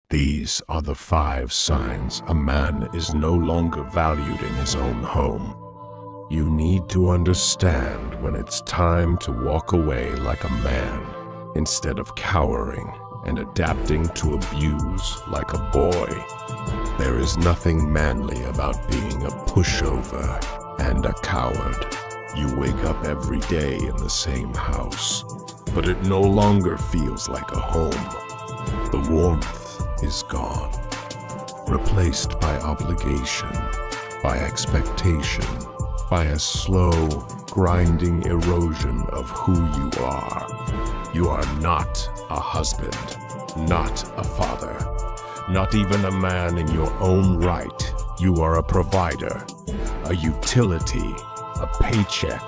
These are the 5 signs a man is no longer valued in his own home. You need to understand when it's time to walk away like a man instead of cowering and adapting to abuse like a boy. There is nothing manly about being a pushover and a coward. You wake up every day in the same house, but it no longer feels like a home. The warmth is gone, replaced by obligation, by expectation, by a slow, grinding erosion of who you are. You are not a husband, not a father, not even a man in your own right. You are a provider, a utility, a paycheck,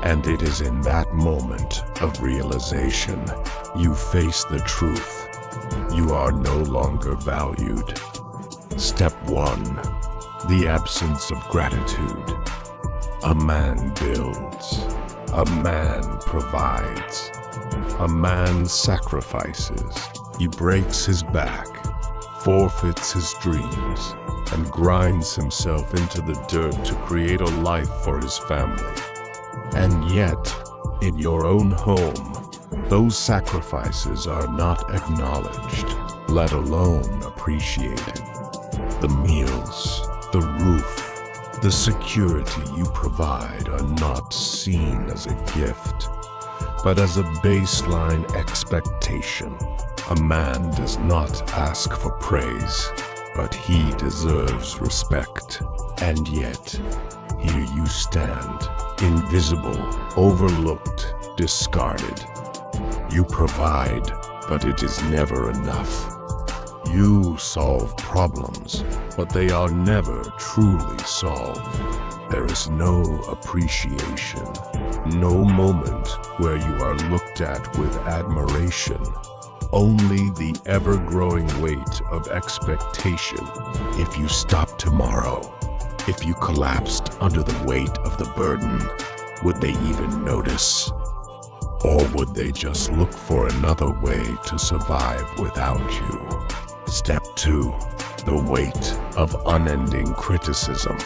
and it is in that moment of realization you face the truth. You are no longer valued. Step 1. The absence of gratitude. A man builds. A man provides. A man sacrifices. He breaks his back, forfeits his dreams, and grinds himself into the dirt to create a life for his family. And yet, in your own home, those sacrifices are not acknowledged, let alone appreciated. The meals, the roof, the security you provide are not seen as a gift, but as a baseline expectation. A man does not ask for praise, but he deserves respect. And yet, here you stand, invisible, overlooked, discarded. You provide, but it is never enough. You solve problems, but they are never truly solved. There is no appreciation, no moment where you are looked at with admiration. Only the ever-growing weight of expectation. If you stopped tomorrow, if you collapsed under the weight of the burden, would they even notice? Or would they just look for another way to survive without you? Step 2. The weight of unending criticism.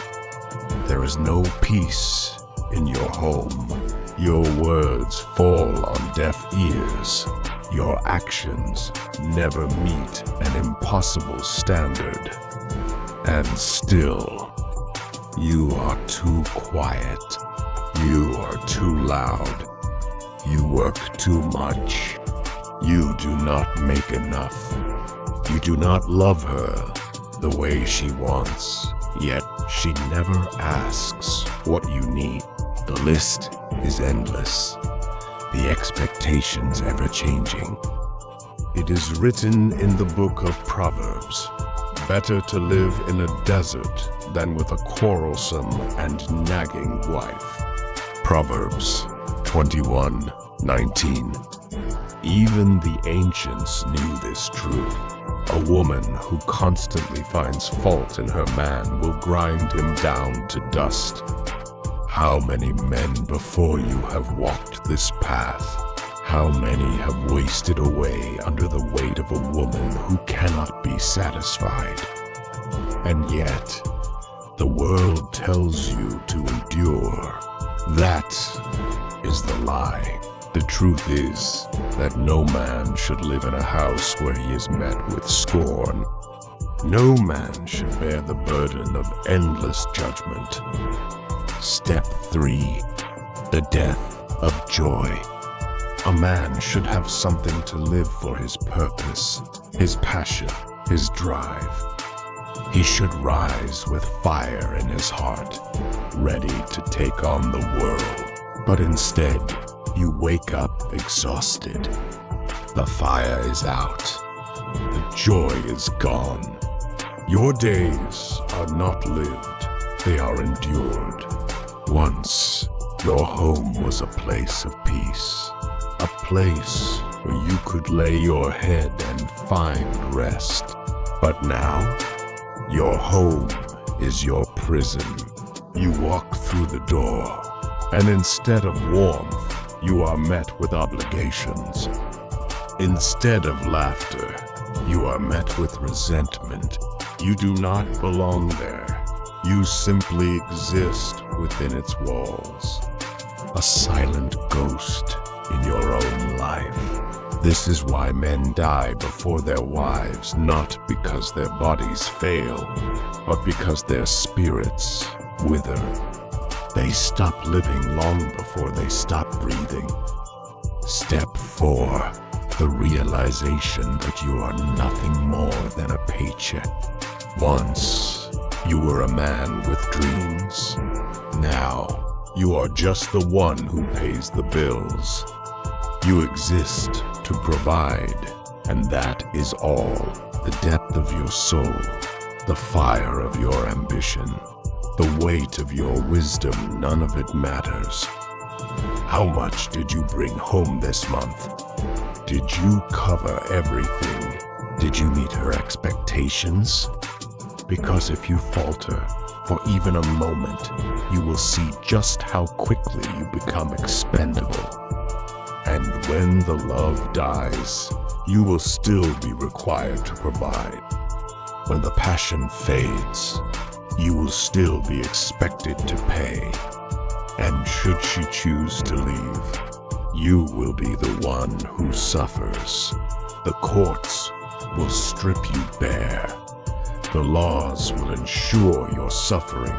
There is no peace in your home. Your words fall on deaf ears. Your actions never meet an impossible standard. And still, you are too quiet. You are too loud. You work too much. You do not make enough. You do not love her the way she wants, yet she never asks what you need. The list is endless. The expectations ever-changing. It is written in the book of Proverbs, better to live in a desert than with a quarrelsome and nagging wife. Proverbs 21:19. Even the ancients knew this truth. A woman who constantly finds fault in her man will grind him down to dust. How many men before you have walked this path? How many have wasted away under the weight of a woman who cannot be satisfied? And yet, the world tells you to endure. That is the lie. The truth is that no man should live in a house where he is met with scorn. No man should bear the burden of endless judgment. Step 3. The death of joy. A man should have something to live for: his purpose, his passion, his drive. He should rise with fire in his heart, ready to take on the world. But instead, you wake up exhausted. The fire is out. The joy is gone. Your days are not lived, they are endured. Once, your home was a place of peace, a place where you could lay your head and find rest. But now, your home is your prison. You walk through the door, and instead of warmth, you are met with obligations. Instead of laughter, you you are met with resentment. You do not belong there. You simply exist within its walls. A silent ghost in your own life. This is why men die before their wives, not because their bodies fail, but because their spirits wither. They stop living long before they stop breathing. Step 4. The realization that you are nothing more than a paycheck. Once, you were a man with dreams. Now, you are just the one who pays the bills. You exist to provide, and that is all. The depth of your soul, the fire of your ambition, the weight of your wisdom, none of it matters. How much did you bring home this month? Did you cover everything? Did you meet her expectations? Because if you falter for even a moment, you will see just how quickly you become expendable. And when the love dies, you will still be required to provide. When the passion fades, you will still be expected to pay. And should she choose to leave, you will be the one who suffers. The courts will strip you bare. The laws will ensure your suffering,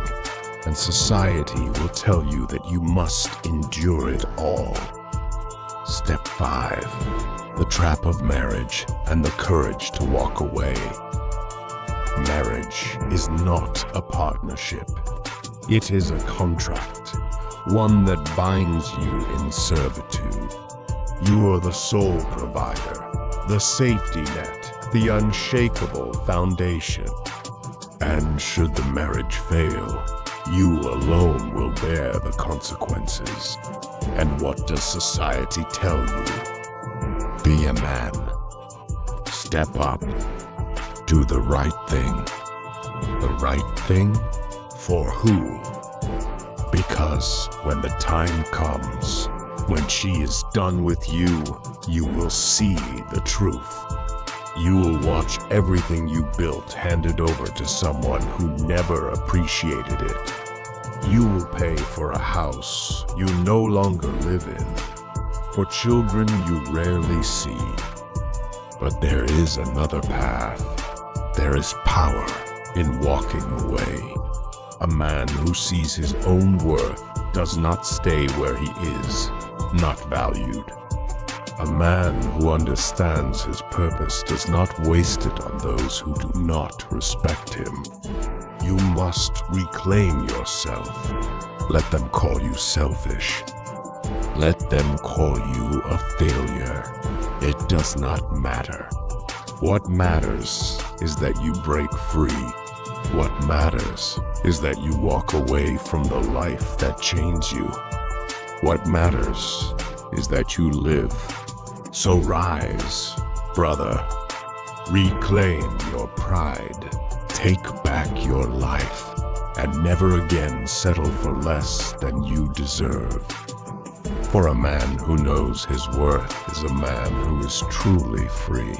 and society will tell you that you must endure it all. Step 5. The trap of marriage and the courage to walk away. Marriage is not a partnership. It is a contract, one that binds you in servitude. You are the sole provider, the safety net, the unshakable foundation. And should the marriage fail, you alone will bear the consequences. And what does society tell you? Be a man. Step up. Do the right thing. The right thing? For who? Because when the time comes, when she is done with you, you will see the truth. You will watch everything you built handed over to someone who never appreciated it. You will pay for a house you no longer live in, for children you rarely see. But there is another path. There is power in walking away. A man who sees his own worth does not stay where he is, not valued. A man who understands his purpose does not waste it on those who do not respect him. You must reclaim yourself. Let them call you selfish. Let them call you a failure. It does not matter. What matters is that you break free. What matters is that you walk away from the life that chains you. What matters is that you live. So rise, brother. Reclaim your pride. Take back your life, and never again settle for less than you deserve. For a man who knows his worth is a man who is truly free.